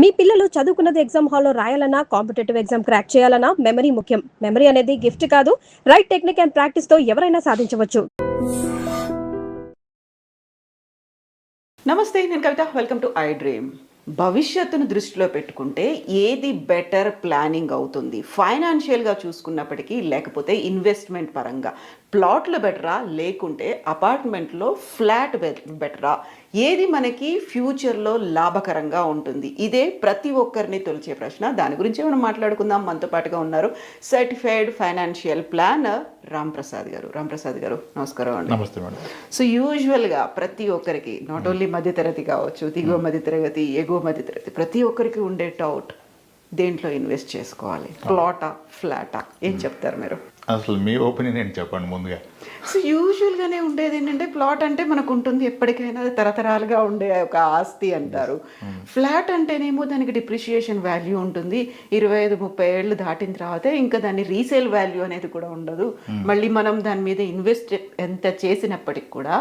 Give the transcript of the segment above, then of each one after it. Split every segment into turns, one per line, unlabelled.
మీ పిల్లలు చదువుకున్నది ఎగ్జామ్ హాల్లో రాయాలన్నా కాంపిటేటివ్ ఎగ్జామ్ క్రాక్ చేయాలన్నా మెమరీ ముఖ్యం. మెమరీ అనేది గిఫ్ట్ కాదు, రైట్ టెక్నిక్ అండ్ ప్రాక్టీస్ తో ఎవరైనా సాధించవచ్చు.
నమస్తే, నేను Kavitha. Welcome to I Dream. భవిష్యత్తును దృష్టిలో పెట్టుకుంటే ఏది బెటర్ ప్లానింగ్ అవుతుంది? ఫైనాన్షియల్గా చూసుకున్నప్పటికీ, లేకపోతే ఇన్వెస్ట్మెంట్ పరంగా ప్లాట్లు బెటరా, లేకుంటే అపార్ట్మెంట్లో ఫ్లాట్ బెటరా? ఏది మనకి ఫ్యూచర్లో లాభకరంగా ఉంటుంది? ఇదే ప్రతి ఒక్కరిని తొలిచే ప్రశ్న. దాని గురించి మనం మాట్లాడుకుందాం. మనతో పాటుగా ఉన్నారు సర్టిఫైడ్ ఫైనాన్షియల్ ప్లానర్ రాంప్రసాద్ గారు. నమస్కారం అండి.
నమస్తే మేడం.
సో యూజువల్గా ప్రతి ఒక్కరికి, నాట్ ఓన్లీ మధ్యతరగతి కావచ్చు, దిగువ మధ్యతరగతి, ఎగువ మధ్యతరగతి, ప్రతి ఒక్కరికి ఉండే డౌట్, దేంట్లో ఇన్వెస్ట్ చేసుకోవాలి? ప్లాటా, ఫ్లాటా? ఏం చెప్తారు మీరు?
అసలు మీ ఒపీనియన్ ఏంటి చెప్పండి ముందుగా.
సో యూజువల్గానే ఉండేది ఏంటంటే, ప్లాట్ అంటే మనకు ఉంటుంది ఎప్పటికైనా, అది తరతరాలుగా ఉండే ఒక ఆస్తి అంటారు. ఫ్లాట్ అంటేనేమో దానికి డిప్రిషియేషన్ వాల్యూ ఉంటుంది. 25-30 ఏళ్ళు దాటిన తర్వాత ఇంకా దాన్ని రీసేల్ వాల్యూ అనేది కూడా ఉండదు. మళ్ళీ మనం దాని మీద ఇన్వెస్ట్ ఎంత చేసినప్పటికి కూడా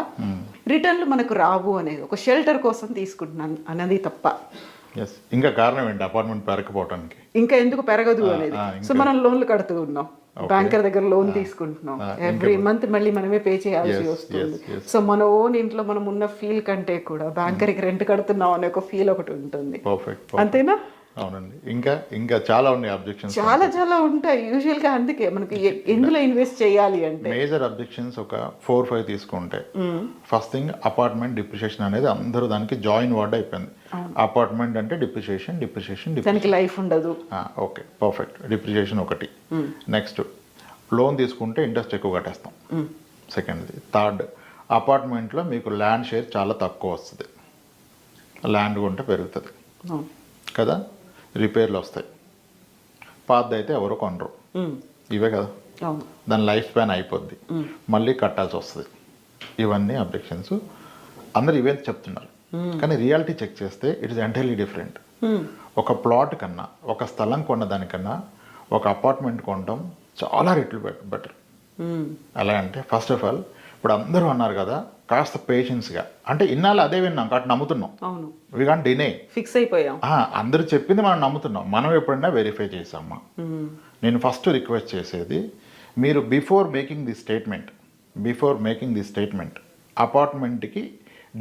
రిటర్న్లు మనకు రావు అనేది ఒక షెల్టర్ కోసం తీసుకుంటున్నాను అన్నది తప్ప.
ఇంకా కారణం ఏంటి అపార్ట్మెంట్ పెరగకపోవటానికి?
ఇంకా ఎందుకు పెరగదు అనేది. సో మనం లోన్లు కడుతూ ఉన్నాం, బ్యాంకర్ దగ్గర లోన్ తీసుకుంటున్నాం, ఎవ్రీ మంత్ మళ్ళీ మనమే పే చేయాల్సి వస్తుంది. సో మన ఓన్ ఇంట్లో మనం ఉన్న ఫీల్ కంటే కూడా బ్యాంకర్కి రెంట్ కడుతున్నాం అనే ఒక ఫీల్ ఒకటి ఉంటుంది. అంతేనా?
అవునండి. ఇంకా చాలా ఉన్నాయి అబ్జెక్షన్స్,
చాలా ఉంటాయి యూజువల్గా. అందుకే మనకి ఎందులో ఇన్వెస్ట్ చేయాలి అంటే
మేజర్ అబ్జెక్షన్స్ ఒక 4-5 తీసుకుంటే, ఫస్ట్ థింగ్ అపార్ట్మెంట్ డిప్రిషియేషన్ అనేది అందరూ దానికి జాయిన్ వర్డ్ అయిపోయింది. అపార్ట్మెంట్ అంటే డిప్రిషియేషన్,
దానికి లైఫ్ ఉండదు.
Okay, perfect. డిప్రిషియేషన్ ఒకటి. నెక్స్ట్, లోన్ తీసుకుంటే ఇంట్రెస్ట్ ఎక్కువ కట్టేస్తాం. సెకండ్ది. థర్డ్, అపార్ట్మెంట్లో మీకు ల్యాండ్ షేర్ చాలా తక్కువ వస్తుంది. ల్యాండ్ కొంటే పెరుగుతుంది కదా, రిపేర్లు వస్తాయి. పాతది అయితే ఎవరు కొనరు, ఇవే కదా. దాని లైఫ్ స్పాన్ అయిపోద్ది, మళ్ళీ కట్టాల్సి వస్తుంది. ఇవన్నీ అబ్జెక్షన్స్. అందరు ఇవే చెప్తున్నారు, కానీ రియాలిటీ చెక్ చేస్తే ఇట్ ఇస్ ఎంటైర్లీ డిఫరెంట్. ఒక ప్లాట్ కన్నా, ఒక స్థలం కొన్నదానికన్నా ఒక అపార్ట్మెంట్ కొనడం చాలా రెట్లు బెటర్. ఎలా అంటే, ఫస్ట్ ఆఫ్ ఆల్ ఇప్పుడు అందరూ అన్నారు కదా, కాస్త పేషెన్స్గా, అంటే ఇన్నాళ్ళు అదే విన్నాం కాబట్టి నమ్ముతున్నాం. వి కాంట్ డినై,
ఫిక్స్ అయిపోయాం.
అందరూ చెప్పింది మనం నమ్ముతున్నాం. మనం ఎప్పుడైనా వెరిఫై చేసామా? నేను ఫస్ట్ రిక్వెస్ట్ చేసేది, మీరు బిఫోర్ మేకింగ్ ది స్టేట్మెంట్ అపార్ట్మెంట్కి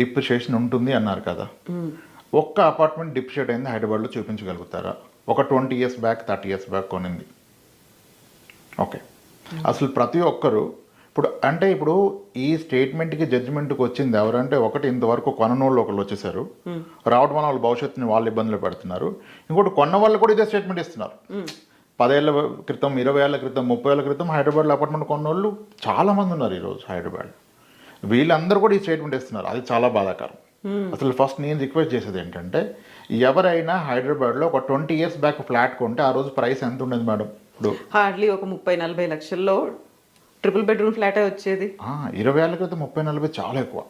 డిప్రిషియేషన్ ఉంటుంది అన్నారు కదా, ఒక్క అపార్ట్మెంట్ డిప్రిషియేట్ అయింది హైదరాబాద్లో చూపించగలుగుతారా? ఒక 20 years బ్యాక్, 30 years బ్యాక్ కొనింది. ఓకే, అసలు ప్రతి ఒక్కరు ఇప్పుడు ఈ స్టేట్మెంట్కి జడ్జిమెంట్కి వచ్చింది ఎవరంటే, ఒకటి ఇంతవరకు కొననోళ్ళు ఒకళ్ళు వచ్చేసారు, రావడం వల్ల వాళ్ళ భవిష్యత్తుని వాళ్ళు ఇబ్బందులు పెడుతున్నారు. ఇంకోటి, కొన్న వాళ్ళు కూడా ఇదే స్టేట్మెంట్ ఇస్తున్నారు. 10 ఏళ్ల క్రితం, 20 ఏళ్ల క్రితం, 30 ఏళ్ల క్రితం హైదరాబాద్లో అపార్ట్మెంట్ కొన్నోళ్ళు చాలామంది ఉన్నారు ఈరోజు హైదరాబాద్. వీళ్ళందరూ కూడా ఈ స్టేట్మెంట్ ఇస్తున్నారు. అది చాలా బాధాకరం. అసలు ఫస్ట్ నేను రిక్వెస్ట్ చేసేది ఏంటంటే, ఎవరైనా హైదరాబాద్లో ఒక 20 years బ్యాక్ ఫ్లాట్ కొంటే ఆ రోజు ప్రైస్ ఎంత ఉండేది మేడం? ఇప్పుడు
హార్డ్లీ ఒక 30-40 లక్షల్లో ట్రిపుల్ బెడ్రూమ్ ఫ్లాటే వచ్చేది.
20 ఏళ్ల క్రితం 30-40 చాలా ఎక్కువ.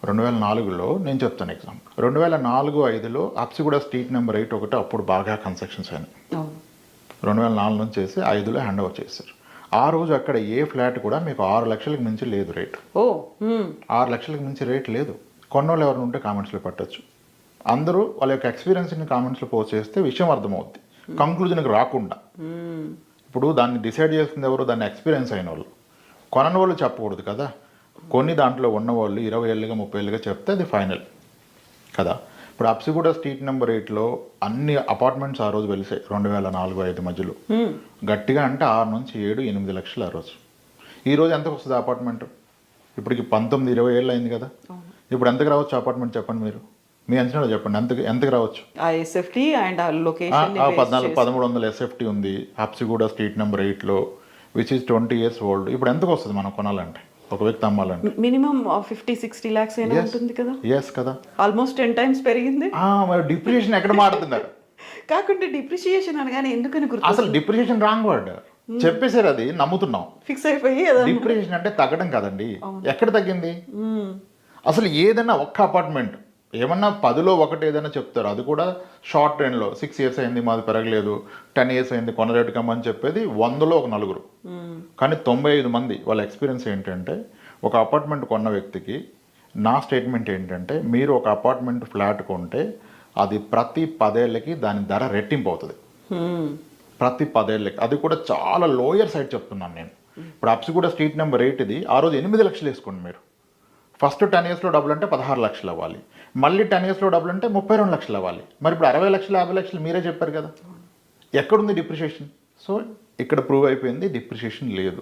2004లో నేను చెప్తాను ఎగ్జాంపుల్. 2004-05లో అప్సిగూడ స్ట్రీట్ నెంబర్ 8 ఒకటి అప్పుడు బాగా కన్స్ట్రక్షన్స్ అయినాయి. 2004 నుంచి చేసి 5లో హ్యాండ్ ఓవర్ చేశారు. ఆ రోజు అక్కడ ఏ ఫ్లాట్ కూడా మీకు 6 లక్షలకు మించి లేదు రేటు. 6 లక్షలకు మించి రేట్ లేదు. కొన్నోళ్ళు ఎవరిని ఉంటే కామెంట్స్లో పెట్టచ్చు. అందరూ వాళ్ళ యొక్క ఎక్స్పీరియన్స్ని కామెంట్స్లో పోస్ట్ చేస్తే విషయం అర్థమవుద్ది, కంక్లూజన్కి రాకుండా. ఇప్పుడు దాన్ని డిసైడ్ చేస్తుంది ఎవరు? దాన్ని ఎక్స్పీరియన్స్ అయిన వాళ్ళు. కొనని వాళ్ళు చెప్పకూడదు కదా. కొన్ని దాంట్లో ఉన్నవాళ్ళు 20 ఏళ్ళుగా 30 ఏళ్ళుగా చెప్తే అది ఫైనల్ కదా. ఇప్పుడు అప్సిగూడ స్ట్రీట్ నెంబర్ 8లో అన్ని అపార్ట్మెంట్స్ ఆ రోజు వెలిసాయి 2004-05 మధ్యలో. గట్టిగా అంటే 6 నుంచి 7-8 లక్షలు ఆ రోజు. ఈ రోజు ఎంతకు వస్తుంది అపార్ట్మెంట్? ఇప్పటికి 19-20 ఏళ్ళు అయింది కదా. ఇప్పుడు ఎంతకు రావచ్చు అపార్ట్మెంట్ చెప్పండి మీరు? మీ అంచనాలో చెప్పండి, ఎంతకు రావచ్చు? 1300 SFT ఉంది అప్సిగూడ స్ట్రీట్ నెంబర్ 8లో, విచ్ ఈస్ 20 years ఓల్డ్. ఇప్పుడు ఎంతకు వస్తుంది మనం కొనాలంటే, ఒక వ్యక్తి అమ్మాలంటే?
మినిమం 50-60 lakhs అయినా ఉంటుంది కదా.
ఎస్ కదా,
ఆల్మోస్ట్ 10 times పెరిగింది.
డిప్రిషియేషన్ ఎక్కడ మారుతున్నారు?
కాకుంటే డిప్రిషియేషన్ అనగానే ఎందుకని గుర్తు?
అసలు డిప్రిషియేషన్ రాంగ్ వర్డ్ చెప్పేశారు, అది నమ్ముతున్నాం.
ఫిక్స్ అయిపోయి
డిప్రిషియేషన్ అంటే తగ్గడం కదండి. ఎక్కడ తగ్గింది? అసలు ఏదైనా ఒక్క అపార్ట్మెంట్ ఏమన్నా 10లో ఒకటి ఏదైనా చెప్తారు, అది కూడా షార్ట్ ట్రెండ్లో 6 years అయింది మాది పెరగలేదు, 10 years అయింది కొన రేటు కమ్మని చెప్పేది 100లో ఒక 4. కానీ 95 మంది వాళ్ళ ఎక్స్పీరియన్స్ ఏంటంటే, ఒక అపార్ట్మెంట్ కొన్న వ్యక్తికి నా స్టేట్మెంట్ ఏంటంటే, మీరు ఒక అపార్ట్మెంట్ ఫ్లాట్ కొంటే అది ప్రతి 10 ఏళ్ళకి దాని ధర రెట్టింపు అవుతుంది. ప్రతి 10 ఏళ్ళకి, అది కూడా చాలా లోయర్ సైడ్ చెప్తున్నాను నేను. ఇప్పుడు అప్సిగూడ స్ట్రీట్ నెంబర్ 8 ఇది ఆ రోజు 8 లక్షలు వేసుకోండి మీరు. ఫస్ట్ 10 ఇయర్స్లో డబ్బులు అంటే 16 లక్షలు అవ్వాలి, మళ్ళీ 10 ఇయర్స్లో డబ్బులు అంటే 32 లక్షలు అవ్వాలి. మరి ఇప్పుడు 60 లక్షలు 50 లక్షలు మీరే చెప్పారు కదా, ఎక్కడుంది డిప్రిషియేషన్? సో ఇక్కడ ప్రూవ్ అయిపోయింది డిప్రిషియేషన్ లేదు.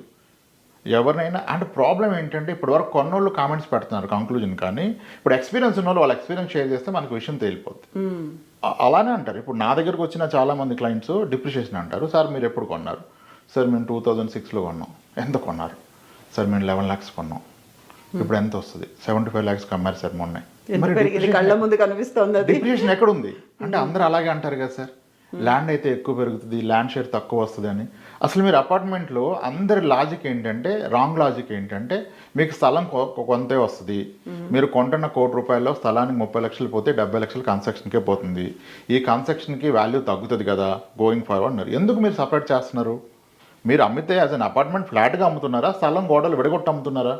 ఎవరినైనా అంటే ప్రాబ్లం ఏంటంటే ఇప్పుడు వరకు కొన్నోళ్ళు కామెంట్స్ పెడుతున్నారు కంక్లూజన్, కానీ ఇప్పుడు ఎక్స్పీరియన్స్ ఉన్న వాళ్ళ ఎక్స్పీరియన్స్ షేర్ చేస్తే మనకు విషయం తేలిపోద్ది. అలానే అంటారు. ఇప్పుడు నా దగ్గరకు వచ్చిన చాలామంది క్లయింట్స్ డిప్రిషియేషన్ అంటారు. సార్ మీరు ఎప్పుడు కొన్నారు? సార్ మేము 2006లో కొన్నాం. ఎంత కొన్నారు? సార్ మేము 11 lakhs కొన్నాం. ఇప్పుడు ఎంత వస్తుంది? 75 lakhs అమ్మారు సార్ మొన్న.
కళ్ళ ముందు కనిపిస్తుంది.
డిప్రిషియేషన్ ఎక్కడ ఉంది అంటే అందరూ అలాగే అంటారు కదా సార్, ల్యాండ్ అయితే ఎక్కువ పెరుగుతుంది, ల్యాండ్ షేర్ తక్కువ వస్తుంది అని. అసలు మీరు అపార్ట్మెంట్లో అందరి లాజిక్ ఏంటంటే, రాంగ్ లాజిక్ ఏంటంటే, మీకు స్థలం కొంతే వస్తుంది, మీరు కొంటున్న ₹1,00,00,000 స్థలానికి 30 లక్షలు పోతే 70 లక్షలు కన్స్ట్రక్షన్కే పోతుంది, ఈ కన్స్ట్రక్షన్కి వాల్యూ తగ్గుతుంది కదా గోయింగ్ ఫార్వర్డ్ అన్నారు. ఎందుకు మీరు సపరేట్ చేస్తున్నారు? మీరు అమ్మితే యాజ్ అన్ అపార్ట్మెంట్ ఫ్లాట్గా అమ్ముతున్నారా, స్థలం గోడలు విడగొట్టి అమ్ముతున్నారా?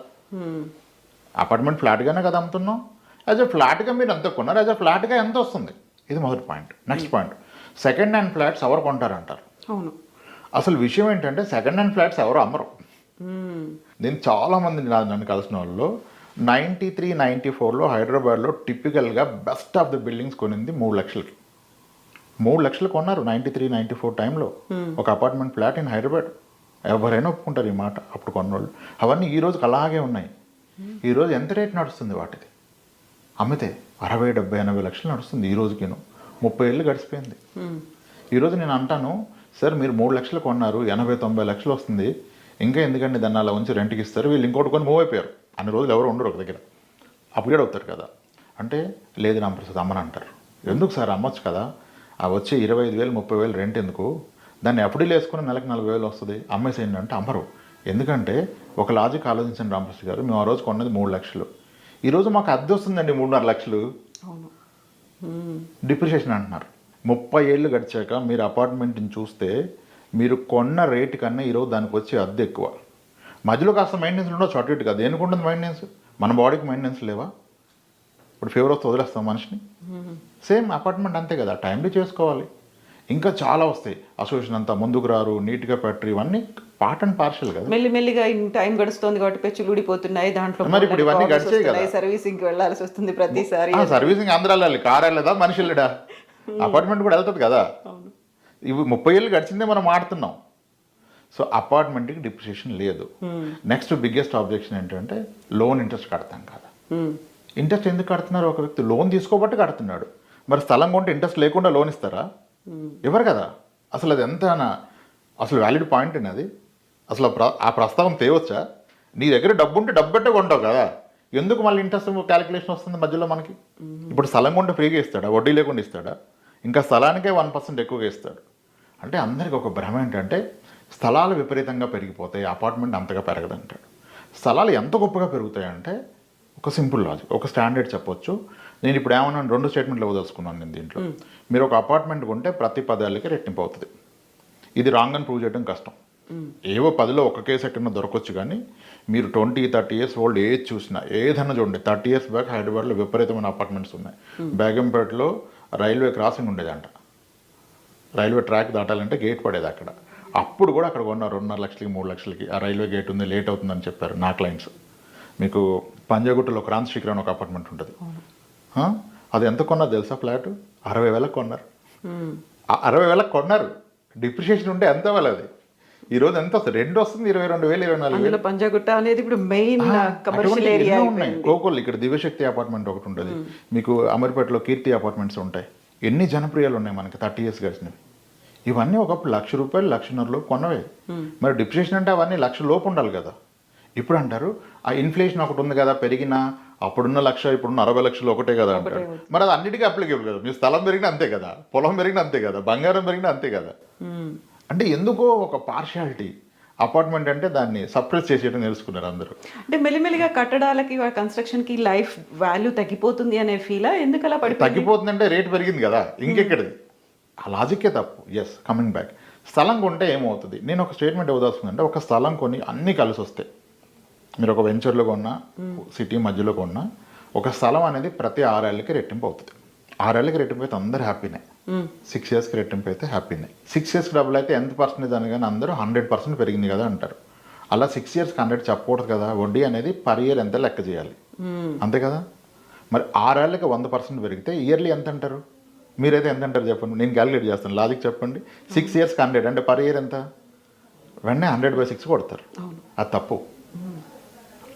అపార్ట్మెంట్ ఫ్లాట్గానే కదా అమ్ముతున్నాం. యాజ్ అ ఫ్లాట్గా మీరు ఎంత కొన్నారు, యాజ్ అ ఫ్లాట్గా ఎంత వస్తుంది? ఇది మొదటి point. Next point, second hand flats ఎవరు కొంటారంటారు.
అవును,
అసలు విషయం ఏంటంటే సెకండ్ హ్యాండ్ ఫ్లాట్స్ ఎవరు అమ్మరు. నేను చాలామంది నన్ను కలిసిన వాళ్ళు 93, 94లో హైదరాబాద్లో టిపికల్గా బెస్ట్ ఆఫ్ ద బిల్డింగ్స్ కొనింది 3 లక్షలకి. 3 లక్షలు కొన్నారు 93, 94 టైంలో ఒక అపార్ట్మెంట్ ఫ్లాట్ ఇన్ హైదరాబాద్. ఎవరైనా ఒప్పుకుంటారు ఈ మాట, అప్పుడు కొన్నోళ్ళు. అవన్నీ ఈ రోజుకి అలాగే ఉన్నాయి. ఈరోజు ఎంత రేట్ నడుస్తుంది వాటిది? అమ్మితే 60, 70, 80 లక్షలు నడుస్తుంది ఈ రోజుకిను. 30 ఏళ్ళు గడిచిపోయింది. ఈరోజు నేను అంటాను, సార్ మీరు 3 లక్షలు కొన్నారు, 80, 90 లక్షలు వస్తుంది, ఇంకా ఎందుకండి దాన్ని అలా ఉంచి రెంట్కి ఇస్తారు, వీళ్ళు ఇంకోటి కొని మూవ్ అయిపోయారు అన్ని రోజులు ఎవరు ఉండరు ఒక దగ్గర, అప్గ్రేడ్ అవుతారు కదా అంటే, లేదు రామప్రసాద్ అమ్మని అంటారు. ఎందుకు సార్ అమ్మొచ్చు కదా, ఆ వచ్చే 25,000, 30,000 రెంట్ ఎందుకు, దాన్ని ఎఫ్డీలు వేసుకుని నెలకు 40,000 వస్తుంది, అమ్మేసేయండి అంటే అమ్మరు. ఎందుకంటే ఒక లాజిక్ ఆలోచించండి రామప్రసాద్ గారు, మేము ఆ రోజు కొన్నది 3 లక్షలు, ఈరోజు మాకు అద్దె వస్తుందండి 3.5 లక్షలు. డిప్రిషియేషన్ అంటున్నారు. 30 ఏళ్ళు గడిచాక మీరు అపార్ట్మెంట్ని చూస్తే మీరు కొన్న రేటు కన్నా ఈరోజు దానికి వచ్చే అద్దె ఎక్కువ. మధ్యలో కాస్త మెయింటెనెన్స్ ఉండొచ్చు అటు ఇటుగా, దేనికి ఉంటుంది మెయింటెనెన్స్? మన బాడీకి మెయింటెనెన్స్ లేవా? ఇప్పుడు ఫీవర్ వస్తే వదిలేస్తాం మనిషిని. సేమ్ అపార్ట్మెంట్ అంతే కదా, టైంలో చేసుకోవాలి. ఇంకా చాలా వస్తాయి, అసోసియేషన్ అంతా ముందుకు రారు, నీట్గా పెట్టరు, ఇవన్నీ పార్ట్ అండ్ పార్షల్ కదా.
మెల్లిమెల్లిగా టైం గడుస్తుంది కాబట్టి పెచ్చులు ఊడిపోతున్నాయి, దాంట్లో
మరి ఇప్పుడు ఇవన్నీ గడిచాయి కదా,
సర్వీసింగ్కి వెళ్ళాల్సి వస్తుంది ప్రతిసారి.
సర్వీసింగ్ అందరూ వెళ్ళాలి, కారు వెళ్ళదా మనిషి వెళ్ళడా, అపార్ట్మెంట్ కూడా వెళ్తుంది కదా. ఇవి 30 ఏళ్ళు గడిచిందే మనం ఆడుతున్నాం. సో అపార్ట్మెంట్కి డిప్రిషియేషన్ లేదు. నెక్స్ట్ బిగ్గెస్ట్ ఆబ్జెక్షన్ ఏంటంటే లోన్ ఇంట్రెస్ట్ కడతాం కదా. ఇంట్రెస్ట్ ఎందుకు కడుతున్నారు? ఒక వ్యక్తి లోన్ తీసుకోబట్టి కడుతున్నాడు. మరి స్థలం కొంటే ఇంట్రెస్ట్ లేకుండా లోన్ ఇస్తారా? ఎవరు కదా. అసలు అది ఎంత అసలు వ్యాలిడ్ పాయింట్ అది. అసలు ఆ ప్రస్తావన తేవచ్చా? నీ దగ్గర డబ్బు ఉంటే డబ్బు పెట్టే కొంటావు కదా, ఎందుకు మళ్ళీ ఇంట్రెస్ట్ క్యాలిక్యులేషన్ వస్తుంది మధ్యలో మనకి? ఇప్పుడు స్థలం కొంటే ఫ్రీగా ఇస్తాడా, వడ్డీ లేకుండా ఇస్తాడా? ఇంకా స్థలానికే 1% ఎక్కువగా ఇస్తాడు. అంటే అందరికీ ఒక భ్రమ ఏంటంటే స్థలాలు విపరీతంగా పెరిగిపోతాయి, అపార్ట్మెంట్ అంతగా పెరగదంటాడు. స్థలాలు ఎంత గొప్పగా పెరుగుతాయంటే ఒక సింపుల్ లాజిక్, ఒక స్టాండర్డ్ చెప్పొచ్చు. నేను ఇప్పుడు ఏమన్నా 2 స్టేట్మెంట్లు ఇవ్వదలుచుకున్నాను నేను దీంట్లో. మీరు ఒక అపార్ట్మెంట్ కొంటే ప్రతి 10 ఏళ్ళకి రెట్టింపు అవుతుంది. ఇది రాంగ్ అని ప్రూవ్ చేయడం కష్టం. ఏవో 10లో ఒక కేసు ఎక్కడన్నా దొరకవచ్చు, కానీ మీరు 20, 30 ఇయర్స్ ఓల్డ్ ఏజ్ చూసినా ఏదన్నా చూడండి. 30 ఇయర్స్ బ్యాక్ హైదరాబాద్లో విపరీతమైన అపార్ట్మెంట్స్ ఉన్నాయి. బేగంపేటలో రైల్వే క్రాసింగ్ ఉండేదంట, రైల్వే ట్రాక్ దాటాలంటే గేట్ పడేది అక్కడ. అప్పుడు కూడా అక్కడ కొన్న 2.5 లక్షలకి 3 లక్షలకి ఆ రైల్వే గేట్ ఉంది, లేట్ అవుతుందని చెప్పారు నా క్లయింట్స్. మీకు పంజాగుట్టలో క్రాంతి శిఖర్ అని ఒక అపార్ట్మెంట్ ఉంటుంది, అది ఎంత కొన్నారు తెలుసా? ఫ్లాట్ 60,000 కొన్నారు. 60,000 కొన్నారు. డిప్రిషియేషన్ ఉంటే ఎంత వాళ్ళు అది ఈరోజు ఎంత వస్తుంది? 2 వస్తుంది, 22,000, 24,000.
పంజాగుట్ట అనేది ఇప్పుడు మెయిన్ కమర్షియల్ ఏరియా
ఉన్నాయి. కోకోల్ ఇక్కడ దివ్యశక్తి అపార్ట్మెంట్ ఒకటి ఉంటుంది, మీకు అమర్పేటలో కీర్తి అపార్ట్మెంట్స్ ఉంటాయి. ఎన్ని జనప్రియాలు ఉన్నాయి మనకి 30 ఇయర్స్ గడిచినవి. ఇవన్నీ ఒకప్పుడు ₹1,00,000, ₹1,50,000 కొన్నవే. మరి డిప్రిషియేషన్ అంటే అవన్నీ ₹1,00,000 ఉండాలి కదా. ఇప్పుడు అంటారు ఆ ఇన్ఫ్లేషన్ ఒకటి ఉంది కదా పెరిగినా, అప్పుడున్న 1,00,000 ఇప్పుడున్న 60 లక్షలు ఒకటే కదా అంటారు. మరి అది అన్నిటికీ అప్లికేబుల్ కదా. మీ స్థలం పెరిగినా అంతే కదా, పొలం పెరిగినా అంతే కదా, బంగారం పెరిగినా అంతే కదా. అంటే ఎందుకో ఒక పార్షియాలిటీ. అపార్ట్మెంట్ అంటే దాన్ని సప్రెస్ చేసేయడం తెలుసుకున్నారు అందరూ.
అంటే మెల్లిమెల్లిగా కట్టడాలకి కన్స్ట్రక్షన్కి లైఫ్ వాల్యూ తగ్గిపోతుంది అనే ఫీలా? ఎందుకు అలా
తగ్గిపోతుందంటే రేట్ పెరిగింది కదా, ఇంకెక్కడిది. ఆ లాజిక్కే తప్పు. Yes, coming back. స్థలం కొంటే ఏమవుతుంది? నేను ఒక స్టేట్మెంట్ ఇవ్వదలుచుకుందంటే, ఒక స్థలం కొని అన్నీ కలిసి వస్తాయి. మీరు ఒక వెంచర్లో కొన్నా, సిటీ మధ్యలో కొన్నా, ఒక స్థలం అనేది ప్రతి 6 ఏళ్ళకి రెట్టింపు అవుతుంది. 6 ఏళ్ళకి రెట్టింపు అయితే అందరూ హ్యాపీనే, 6 ఇయర్స్కి రెట్టింపు అయితే హ్యాపీనే. 6 ఇయర్స్కి డబుల్ అయితే ఎంత పర్సెంటేజ్ అనగానే అందరూ 100% పెరిగింది కదా అంటారు. అలా 6 ఇయర్స్కి 100 చెప్పకూడదు కదా. వడ్డీ అనేది పర్ ఇయర్ ఎంత లెక్క చేయాలి, అంతే కదా. మరి 6 ఏళ్ళకి 100% పెరిగితే ఇయర్లీ ఎంత అంటారు? మీరైతే ఎంత అంటారు చెప్పండి, నేను క్యాలిక్యులేట్ చేస్తాను, లాజిక్ చెప్పండి. 6 ఇయర్స్కి 100 అంటే పర్ ఇయర్ ఎంత? వెంటనే 100/6 కొడతారు, అది తప్పు.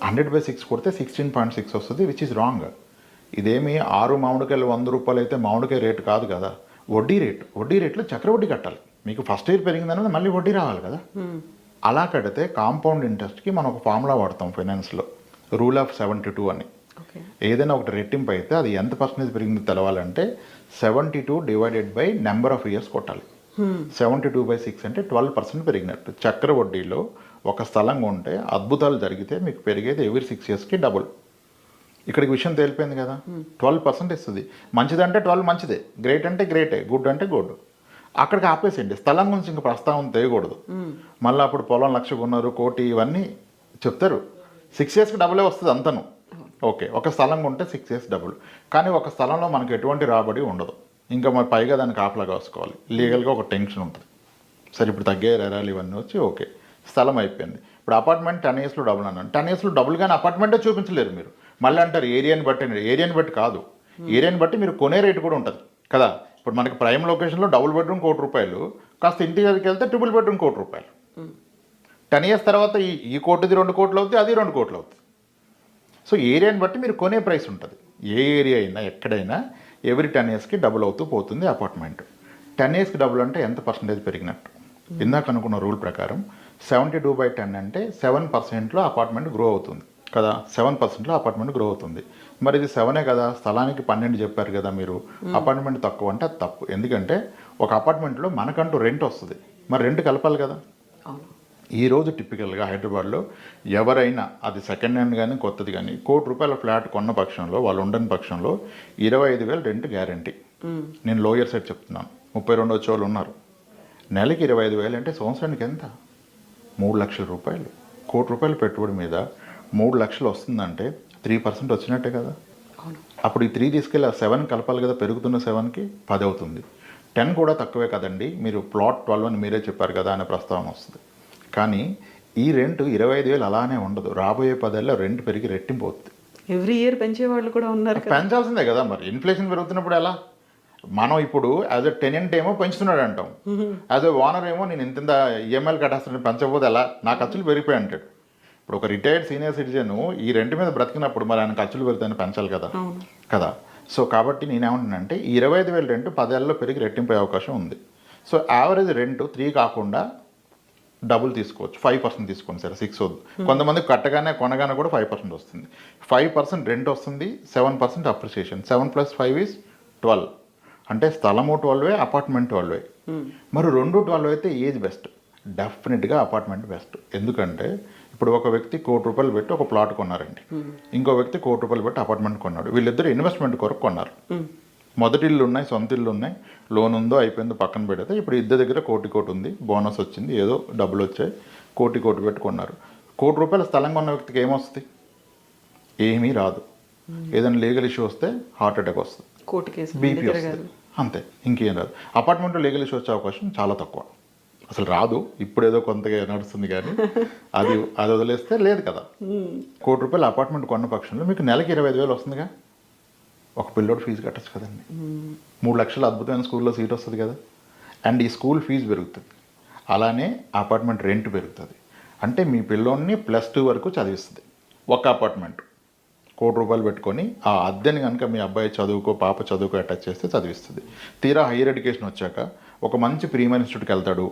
100/6 కొడితే 16.6 వస్తుంది, విచ్ ఈజ్ రాంగ్. ఇదేమి 6 మామిడికాయలు 100 రూపాయలు అయితే మామిడికాయ రేటు కాదు కదా, వడ్డీ రేటు. వడ్డీ రేట్లో చక్రవడ్డీ కట్టాలి. మీకు ఫస్ట్ ఇయర్ పెరిగిందనేది మళ్ళీ వడ్డీ రావాలి కదా. అలా కడితే కాంపౌండ్ ఇంట్రెస్ట్కి మనం ఒక ఫార్ములా వాడతాం ఫైనాన్స్లో, రూల్ ఆఫ్ 72 అని. ఏదైనా ఒకటి రెట్టింపు అయితే అది ఎంత పర్సెంటేజ్ పెరిగింది తెలవాలంటే 72 divided by number of years కొట్టాలి. 72/6 అంటే 12% పెరిగినట్టు. చక్ర వడ్డీలో ఒక స్థలం కొంటే అద్భుతాలు జరిగితే మీకు పెరిగేది ఎవ్రీ 6 ఇయర్స్కి డబుల్. ఇక్కడికి విషయం తేలిపోయింది కదా. 12% ఇస్తుంది. మంచిదంటే 12 మంచిదే, గ్రేట్ అంటే గ్రేటే, గుడ్ అంటే గుడ్. అక్కడికి ఆపేసేయండి, స్థలం గురించి ఇంకా ప్రస్తావన తేయకూడదు. మళ్ళీ అప్పుడు పొలం 1,00,000 కొన్నారు, 1 కోటి, ఇవన్నీ చెప్తారు. 6 ఇయర్స్కి డబులే వస్తుంది అంతను. ఓకే, ఒక స్థలం కొంటే 6 ఇయర్స్ డబుల్. కానీ ఒక స్థలంలో మనకు ఎటువంటి రాబడి ఉండదు, ఇంకా మరి పైగా దాన్ని కాపలా కాసుకోవాలి. లీగల్గా ఒక టెన్షన్ ఉంటుంది. సరే ఇప్పుడు తగ్గే ఎరాలు ఇవన్నీ వచ్చి ఓకే, స్థలం అయిపోయింది. ఇప్పుడు అపార్ట్మెంట్ 10 ఇయర్స్లో డబుల్ అన్నాను. 10 ఇయర్స్లో డబుల్ కానీ అపార్ట్మెంటే చూపించలేరు మీరు. మళ్ళీ అంటారు ఏరియాని బట్టి. ఏరియాని బట్టి కాదు, ఏరియాని బట్టి మీరు కొనే రేటు కూడా ఉంటుంది కదా. ఇప్పుడు మనకి ప్రైమ్ లొకేషన్లో డబుల్ బెడ్రూమ్ 1 కోటి రూపాయలు, కాస్త ఇంటి దగ్గరికి వెళ్తే ట్రిపుల్ బెడ్రూమ్ 1 కోటి రూపాయలు. 10 ఇయర్స్ తర్వాత ఈ కోటిది 2 కోట్లు అవుతుంది, అది 2 కోట్లు అవుతుంది. సో ఏరియాని బట్టి మీరు కొనే ప్రైస్ ఉంటుంది. ఏ ఏరియా అయినా ఎక్కడైనా ఎవ్రీ 10 ఇయర్స్కి డబుల్ అవుతూ పోతుంది అపార్ట్మెంట్. 10 ఇయర్స్కి డబుల్ అంటే ఎంత పర్సెంటేజ్ పెరిగినట్టు? ఇందాక అనుకున్న రూల్ ప్రకారం 72/10 అంటే 7%లో అపార్ట్మెంట్ గ్రో అవుతుంది కదా. 7%లో అపార్ట్మెంట్ గ్రో అవుతుంది. మరి ఇది 7 కదా, స్థలానికి 12 చెప్పారు కదా మీరు. అపార్ట్మెంట్ తక్కువ అంటే అది తప్పు. ఎందుకంటే ఒక అపార్ట్మెంట్లో మనకంటూ రెంట్ వస్తుంది, మరి రెంట్ కలపాలి కదా. ఈరోజు టిపికల్గా హైదరాబాద్లో ఎవరైనా అది సెకండ్ హ్యాండ్ కానీ కొత్తది కానీ 1 కోటి రూపాయల ఫ్లాట్ కొన్న పక్షంలో, వాళ్ళు ఉండని పక్షంలో 25,000 రెంట్ గ్యారంటీ. నేను లోయర్ సైడ్ చెప్తున్నాను, 32 వచ్చే వాళ్ళు ఉన్నారు. నెలకి 25,000 అంటే సంవత్సరానికి ఎంత? 3 లక్షల రూపాయలు. 1 కోటి రూపాయల పెట్టుబడి మీద 3 లక్షలు వస్తుందంటే 3% వచ్చినట్టే కదా. అప్పుడు ఈ 3 తీసుకెళ్ళి 7 కలపాలి కదా, పెరుగుతున్న 7కి 10 అవుతుంది. 10 కూడా తక్కువే కదండి, మీరు ప్లాట్ 12 అని మీరే చెప్పారు కదా అనే ప్రస్తావన వస్తుంది. కానీ ఈ రెంట్ 25,000 అలానే ఉండదు, రాబోయే 10 ఏళ్ళలో రెంట్ పెరిగి రెట్టింపు అవుతుంది.
ఎవ్రీ ఇయర్ పెంచే వాళ్ళు కూడా ఉన్నారు,
పెంచాల్సిందే కదా. మరి ఇన్ఫ్లేషన్ పెరుగుతున్నప్పుడు ఎలా? మనం ఇప్పుడు యాజ్ ఎ టెనెంట్ ఏమో పెంచుతున్నాడు అంటాం, యాజ్ ఎ ఓనర్ ఏమో నేను ఇంత ఈఎంఐలు కట్టేస్తాను, పెంచకపోతే ఎలా, నా ఖర్చులు పెరిగిపోయి అంటాడు. ఇప్పుడు ఒక రిటైర్డ్ సీనియర్ సిటిజన్ ఈ రెంట్ మీద బ్రతికినప్పుడు మరి ఆయన ఖర్చులు పెరుగుతాయని పెంచాలి కదా కదా. సో కాబట్టి నేనేమంటున్నానంటే 25,000 రెంట్ 10 ఏళ్ళలో పెరిగి రెట్టింపే అవకాశం ఉంది. సో యావరేజ్ రెంట్ 3 కాకుండా డబుల్ తీసుకోవచ్చు, 5% తీసుకోండి, సరే 6 వద్దు. కొంతమంది కట్టగానే కొనగానే కూడా 5% వస్తుంది. 5% రెంట్ వస్తుంది, 7% అప్రిసియేషన్. 7 + 5 = 12. అంటే స్థలము 12, అపార్ట్మెంట్ 12. మరి 2 12 అయితే ఏది బెస్ట్? డెఫినెట్గా అపార్ట్మెంట్ బెస్ట్. ఎందుకంటే ఇప్పుడు ఒక వ్యక్తి 1 కోటి రూపాయలు పెట్టి ఒక ప్లాట్ కొన్నారండి, ఇంకో వ్యక్తి 1 కోటి రూపాయలు పెట్టి అపార్ట్మెంట్ కొన్నాడు. వీళ్ళిద్దరు ఇన్వెస్ట్మెంట్ కొరకు కొన్నారు. మొదటి ఇల్లు ఉన్నాయి, సొంత ఇల్లు ఉన్నాయి, లోన్ ఉందో అయిపోయిందో పక్కన పెడితే ఇప్పుడు ఇద్దరు దగ్గర 1 కోటి ఉంది, బోనస్ వచ్చింది, ఏదో డబ్బులు వచ్చాయి, 1 కోటి పెట్టుకున్నారు. 1 కోటి రూపాయల స్థలం కొన్న వ్యక్తికి ఏమొస్తుంది? ఏమీ రాదు. ఏదైనా లీగల్ ఇష్యూ వస్తే హార్ట్ అటాక్ వస్తుంది, బీపీ వస్తుంది, అంతే, ఇంకేం రాదు. అపార్ట్మెంట్లో లీగల్ ఇష్యూ వచ్చే అవకాశం చాలా తక్కువ, అసలు రాదు. ఇప్పుడు ఏదో కొంతగా నడుస్తుంది కానీ అది వదిలేస్తే లేదు కదా. 1 కోటి రూపాయల అపార్ట్మెంట్ కొన్న పక్షంలో మీకు నెలకి 25,000 వస్తుందిగా. ఒక పిల్లోడు ఫీజు కట్టచ్చు కదండి. 3 లక్షల అద్భుతమైన స్కూల్లో సీట్ వస్తుంది కదా. అండ్ ఈ స్కూల్ ఫీజు పెరుగుతుంది, అలానే అపార్ట్మెంట్ రెంట్ పెరుగుతుంది. అంటే మీ పిల్లోడిని +2 వరకు చదివిస్తుంది ఒక అపార్ట్మెంట్. 1 కోటి రూపాయలు పెట్టుకొని ఆ అద్దెని కనుక మీ అబ్బాయి చదువుకో పాప చదువుకో అటాచ్ చేస్తే చదివిస్తుంది. తీరా హైయర్ ఎడ్యుకేషన్ వచ్చాక ఒక మంచి ప్రీమియర్ ఇన్స్టిట్యూట్కి వెళ్తాడు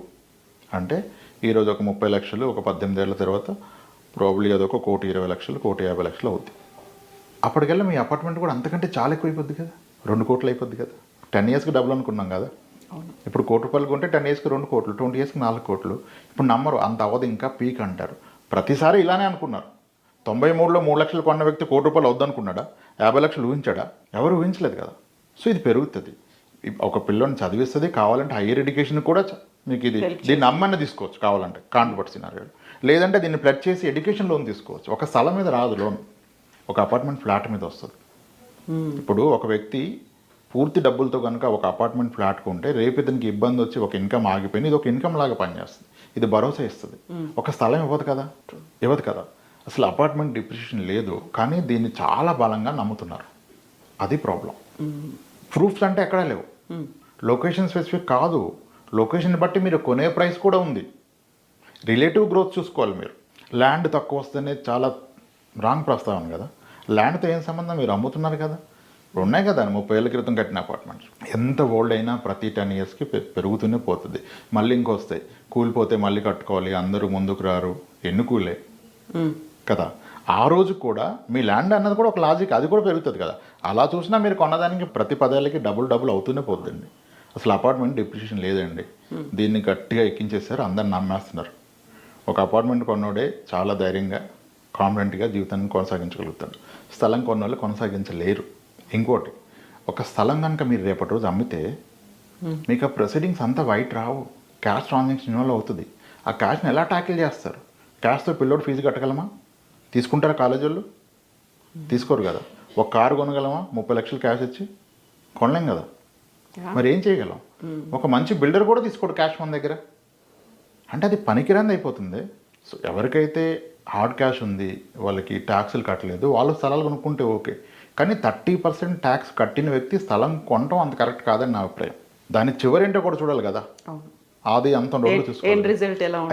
అంటే ఈరోజు ఒక 30 లక్షలు, ఒక 18 ఏళ్ళ తర్వాత ప్రాబ్లీ అదొక 1,20,00,000, 1,50,00,000 అవుద్ది. అప్పటికల్లా మీ అపార్ట్మెంట్ కూడా అంతకంటే చాలా ఎక్కువ అయిపోద్ది కదా, 2 కోట్లు అయిపోద్ది కదా. 10 ఇయర్స్కి డబుల్ అనుకున్నాం కదా. ఇప్పుడు 1 కోటి రూపాయలు కొంటే 10 ఇయర్స్కి 2 కోట్లు, 20 ఇయర్స్కి 4 కోట్లు. ఇప్పుడు నమ్మరు, అంత అవ్వదు, ఇంకా పీక్ అంటారు. ప్రతిసారి ఇలానే అనుకున్నారు. 93లో 3 లక్షలు కొన్న వ్యక్తి 1 కోటి రూపాయలు అవుద్దనుకున్నాడా? 50 లక్షలు ఊహించాడా? ఎవరు ఊహించలేదు కదా. సో ఇది పెరుగుతుంది. ఒక పిల్లని చదివిస్తుంది, కావాలంటే హైయర్ ఎడ్యుకేషన్ కూడా మీకు దీన్ని అమ్మని తీసుకోవచ్చు కావాలంటే, కాంట్రవర్ట్ సినారియోలో. లేదంటే దీన్ని ప్లడ్ చేసి ఎడ్యుకేషన్ లోన్ తీసుకోవచ్చు. ఒక స్థలం మీద రాదు లోన్, ఒక అపార్ట్మెంట్ ఫ్లాట్ మీద వస్తుంది. ఇప్పుడు ఒక వ్యక్తి పూర్తి డబ్బులతో కనుక ఒక అపార్ట్మెంట్ ఫ్లాట్ కొంటే రేపు ఇతనికి ఇబ్బంది వచ్చి ఒక ఇన్కమ్ ఆగిపోయింది, ఇది ఒక ఇన్కమ్ లాగా పనిచేస్తుంది, ఇది భరోసా ఇస్తుంది. ఒక స్థలం ఇవ్వదు కదా. అసలు అపార్ట్మెంట్ డిప్రిషియేషన్ లేదు, కానీ దీన్ని చాలా బలంగా నమ్ముతున్నారు. అది ప్రాబ్లం. ప్రూఫ్స్ అంటే ఎక్కడా లేవు. లొకేషన్ స్పెసిఫిక్ కాదు, లొకేషన్ బట్టి మీరు కొనే ప్రైస్ కూడా ఉంది. రిలేటివ్ గ్రోత్ చూసుకోవాలి మీరు. ల్యాండ్ తక్కువ వస్తేనే చాలా రాంగ్ ప్రస్తావన కదా. ల్యాండ్తో ఏం సంబంధం, మీరు అమ్ముతున్నారు కదా. ఇప్పుడు ఉన్నాయి కదా 30 ఏళ్ళ క్రితం కట్టిన అపార్ట్మెంట్స్. ఎంత ఓల్డ్ అయినా ప్రతి 10 ఇయర్స్కి పెరుగుతూనే పోతుంది. మళ్ళీ ఇంకొస్తాయి, కూలిపోతే మళ్ళీ కట్టుకోవాలి, అందరూ ముందుకు రారు, ఎన్నుకూలే కదా. ఆ రోజు కూడా మీ ల్యాండ్ అన్నది కూడా ఒక లాజిక్, అది కూడా పెరుగుతుంది కదా. అలా చూసినా మీరు కొన్నదానికి ప్రతి 10 ఏళ్ళకి డబుల్ అవుతూనే పోతుందండి. అసలు అపార్ట్మెంట్ డిప్రిషియేషన్ లేదండి. దీన్ని గట్టిగా ఎక్కించేస్తారు, అందరు నమ్మేస్తున్నారు. ఒక అపార్ట్మెంట్ కొన్నోడే చాలా ధైర్యంగా కాన్ఫిడెంట్గా జీవితాన్ని కొనసాగించగలుగుతాడు. స్థలం కొన్నోళ్ళు కొనసాగించలేరు. ఇంకోటి, ఒక స్థలం కనుక మీరు రేపటి రోజు అమ్మితే మీకు ఆ ప్రొసీడింగ్స్ అంతా వైట్ రావు, క్యాష్ ట్రాన్సాక్షన్ ఇన్వాల్వ్ అవుతుంది. ఆ క్యాష్ని ఎలా ట్యాకిల్ చేస్తారు? క్యాష్తో పిల్లోడు ఫీజు కట్టగలమా? తీసుకుంటారా కాలేజీ వాళ్ళు? తీసుకోరు కదా. ఒక కారు కొనగలమా 30 లక్షలు క్యాష్ ఇచ్చి? కొనలేం కదా. మరి ఏం చేయగలం? ఒక మంచి బిల్డర్ కూడా తీసుకోడు క్యాష్ మన దగ్గర. అంటే అది పనికిరాంది అయిపోతుంది. సో ఎవరికైతే హార్డ్ క్యాష్ ఉంది, వాళ్ళకి ట్యాక్సులు కట్టలేదు, వాళ్ళు స్థలాలు కొనుక్కుంటే ఓకే. కానీ 30% ట్యాక్స్ కట్టిన వ్యక్తి స్థలం కొనటం అంత కరెక్ట్ కాదని నా అభిప్రాయం. దాని చివరేంటో కూడా చూడాలి కదా. అది అంత రోజులు చూసుకోవాలి.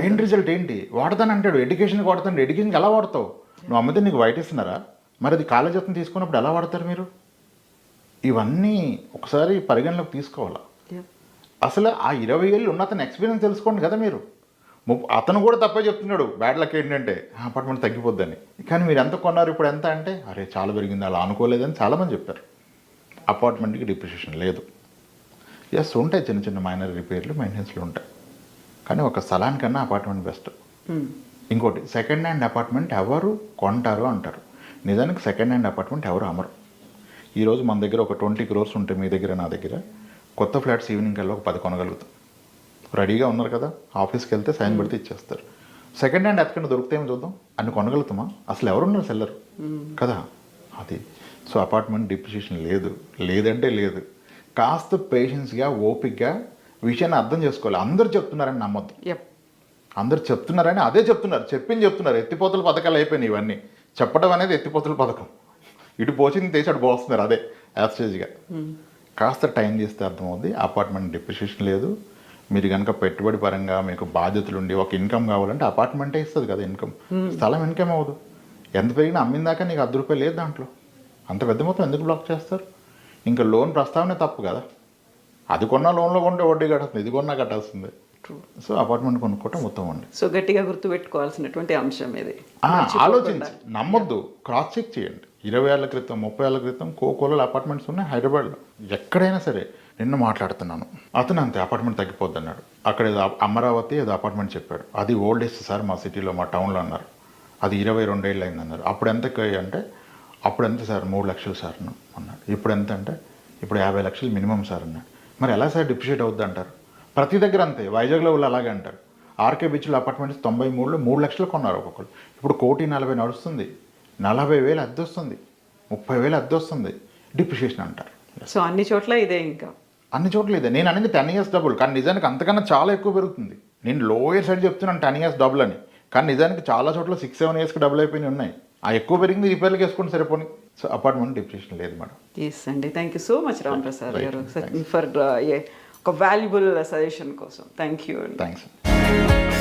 ఎండ్ రిజల్ట్ ఏంటి? వాడతాను అంటాడు, ఎడ్యుకేషన్కి వాడతాను. ఎడ్యుకేషన్కి ఎలా వాడతావు? నువ్వు అమ్మితే నీకు వైట్ ఇస్తున్నారా? మరి అది కాలేజ్ అతను తీసుకున్నప్పుడు ఎలా వాడతారు మీరు? ఇవన్నీ ఒకసారి పరిగణలోకి తీసుకోవాలా. అసలు ఆ 20 ఏళ్ళు ఉన్న అతని ఎక్స్పీరియన్స్ తెలుసుకోండి కదా మీరు. అతను కూడా తప్పే చెప్తున్నాడు. బ్యాడ్ లక్ ఏంటంటే అపార్ట్మెంట్ తగ్గిపోద్దని. కానీ మీరు ఎంత కొన్నారు, ఇప్పుడు ఎంత అంటే అరే చాలా పెరిగింది, అలా అనుకోలేదని చాలామంది చెప్పారు. అపార్ట్మెంట్కి డిప్రిషియేషన్ లేదు. ఎస్ ఉంటాయి, చిన్న చిన్న మైనర్ రిపేర్లు, మెయింటెనెన్స్లు ఉంటాయి. కానీ ఒక స్థలానికన్నా అపార్ట్మెంట్ బెస్ట్. ఇంకోటి, సెకండ్ హ్యాండ్ అపార్ట్మెంట్ ఎవరు కొంటారు అంటారు. నిజానికి సెకండ్ హ్యాండ్ అపార్ట్మెంట్ ఎవరు అమరు. ఈరోజు మన దగ్గర ఒక 20 crores ఉంటే మీ దగ్గర, నా దగ్గర కొత్త ఫ్లాట్స్ ఈవినింగ్ కల్లా ఒక 10 కొనగలుగుతాం. రెడీగా ఉన్నారు కదా, ఆఫీస్కి వెళ్తే సైన్ పెడితే ఇచ్చేస్తారు. సెకండ్ హ్యాండ్ ఎక్కడ దొరుకుతాయేమో చూద్దాం, అన్ని కొనగలుగుతామా? అసలు ఎవరున్నారు సెల్లర్ కదా. అది సో అపార్ట్మెంట్ డిప్రిషియేషన్ లేదంటే లేదు. కాస్త పేషెన్స్గా ఓపిక్గా విషయాన్ని అర్థం చేసుకోవాలి. అందరూ చెప్తున్నారని నమ్మొద్దు. అందరు చెప్తున్నారని అదే చెప్తున్నారు. ఎత్తిపోతల పథకాలు అయిపోయినాయి ఇవన్నీ. చెప్పడం అనేది ఎత్తిపోతల పథకం. ఇటు పోచింది తీసి అటు పోస్తున్నారు, అదే యాస్టేజ్గా. కాస్త టైం చేస్తే అర్థమవుద్ది. అపార్ట్మెంట్ డిప్రిషియేషన్ లేదు. మీరు కనుక పెట్టుబడి పరంగా మీకు బాధ్యతలు ఉండి ఒక ఇన్కమ్ కావాలంటే అపార్ట్మెంటే ఇస్తుంది కదా ఇన్కమ్. స్థలం ఇన్కమ్ అవ్వదు. ఎంత పెరిగినా అమ్మిందాక నీకు 10 రూపాయలు లేదు దాంట్లో. అంత పెద్ద మొత్తం ఎందుకు బ్లాక్ చేస్తారు? ఇంకా లోన్ ప్రస్తావనే తప్పు కదా. అది కొన్నా లోన్లో కొంటే వడ్డీ కట్టాల్సింది, ఇది కొన్నా కట్టాల్సిందే. సో అపార్ట్మెంట్ కొనుక్కోవటం మొత్తం అండి.
సో గట్టిగా గుర్తుపెట్టుకోవాల్సినటువంటి అంశం ఇది.
ఆలోచించి నమ్మొద్దు, క్రాస్ చెక్ చేయండి. 20 ఏళ్ల క్రితం 30 ఏళ్ల క్రితం కోకోలలో అపార్ట్మెంట్స్ ఉన్నాయి హైదరాబాద్లో. ఎక్కడైనా సరే. నిన్న మాట్లాడుతున్నాను, అతను అంతే అపార్ట్మెంట్ తగ్గిపోద్ది అన్నాడు. అక్కడ ఏదో అమరావతి ఏదో అపార్ట్మెంట్ చెప్పాడు. అది ఓల్డెస్ట్ సార్ మా సిటీలో, మా టౌన్లో అన్నారు. అది 22 ఏళ్ళు అయింది అన్నారు. అప్పుడు ఎంత అంటే అప్పుడు ఎంత సార్ 3 లక్షలు సార్ అన్నాడు. ఇప్పుడు ఎంత అంటే ఇప్పుడు 50 లక్షలు మినిమం సార్ అన్నాడు. మరి ఎలా సార్ డిప్రిషియేట్ అవుద్ది అంటారు? ప్రతి దగ్గర అంతే. వైజాగ్లో వాళ్ళు అలాగే అంటారు. ఆర్కే బీచ్లో అపార్ట్మెంట్స్ 93లో 3 లక్షలు కొన్నారు ఒక్కొక్కరు. ఇప్పుడు 1,40,00,000 నడుస్తుంది. 40,000 అద్దె వస్తుంది, 30,000 అద్దె వస్తుంది. డిప్రిషియేషన్ అంటారు.
సో అన్ని చోట్ల ఇదే, ఇంకా
అన్ని చోట్ల ఇదే. నేను అనేది 10 years డబుల్, కానీ నిజానికి అంతకన్నా చాలా ఎక్కువ పెరుగుతుంది. నేను లోయర్ సైడ్ చెప్తున్నాను 10 years డబుల్ అని, కానీ నిజానికి చాలా చోట్ల 6-7 yearsకి డబుల్ అయిపోయినాయి ఉన్నాయి. ఆ ఎక్కువ పెరిగింది రిపేర్లకు వేసుకొని సరిపోయి. సో అపార్ట్మెంట్ డిప్రిషియేషన్ లేదు మేడం.
ఎస్ అండి, thank you so much Ram Prasad గారు ఫర్ ఒక వాల్యుబుల్ సజెషన్ కోసం. Thank you.
థ్యాంక్స్.